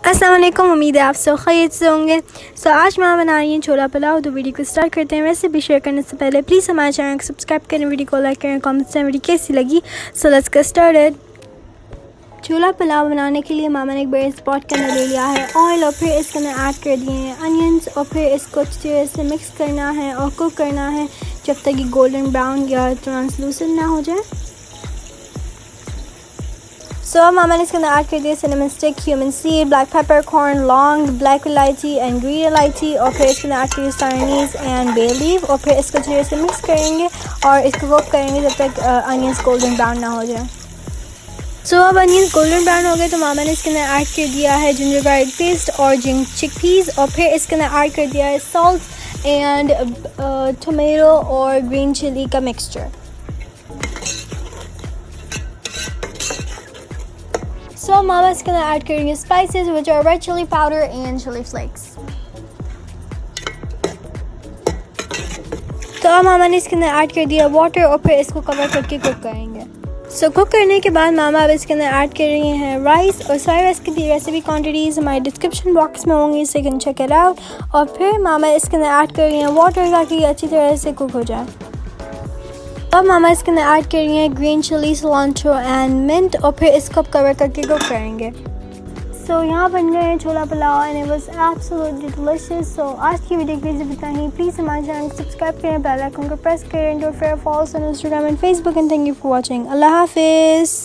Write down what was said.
अस्सलाम वालेकुम, उम्मीद है आप सब खैरियत से होंगे। आज मैं बना रही हूँ छोला पुलाव। तो वीडियो को स्टार्ट करते हैं। वैसे भी शेयर करने से पहले प्लीज़ हमारे चैनल को सब्सक्राइब करें, वीडियो को लाइक करें, कमेंट्स में वीडियो कैसी लगी। So let's get started. छोला पुलाव बनाने के लिए मामा ने एक बड़े स्पॉट के अंदर ले लिया है ऑयल, और फिर इसके अंदर ऐड कर दिए हैं अनियंस, और फिर इसको अच्छी तरह से मिक्स करना है और कुक करना है जब तक ये गोल्डन ब्राउन या ट्रांसलूसेंट ना हो जाए। अब मामा ने इसके अंदर ऐड कर दिया cinnamon stick, cumin seed, black peppercorn, लौंग, ब्लैक इलायची एंड ग्रीन इलायची, और फिर इसके अंदर ऐड कर दिया star anise and bay leaf, और फिर इसको अच्छी तरह से मिक्स करेंगे और इसको कुक करेंगे जब तक अनियंस गोल्डन ब्राउन ना हो जाए। अब अनियंस गोल्डन ब्राउन हो गए तो मामा ने इसके अंदर ऐड कर दिया है जिंजर गार्लिक पेस्ट और चिकपीस, और फिर इसके अंदर ऐड कर दिया है सॉल्ट एंड टोमेटो और ग्रीन चिली का मिक्सचर। मामा इसके अंदर ऐड करेंगे spices which are red chili powder and chili flakes. तो अब मामा ने इसके अंदर ऐड कर दिया वाटर और फिर इसको कवर करके कुक करेंगे। कुक करने के बाद मामा अब इसके अंदर ऐड कर रही हैं राइस, और सारी राइस की रेसिपी क्वांटिटीज़ हमारे डिस्क्रिप्शन बॉक्स में होंगी, so you can check it out. और फिर मामा इसके अंदर ऐड कर रही हैं वाटर ताकि अच्छी तरह से कुक हो जाए। अब मामा इसके अंदर ऐड कर रही हैं green chili, cilantro and mint, और फिर इसको कवर करके कुक करेंगे। यहाँ बन गए हैं chhola pulao and it was absolutely delicious. आज की वीडियो के लिए इतना ही। प्लीज़ हमारे चैनल को सब्सक्राइब करें, बेल आइकन को प्रेस करें, don't forget follow on Instagram and Facebook, and thank you for watching. अल्लाह हाफिज़।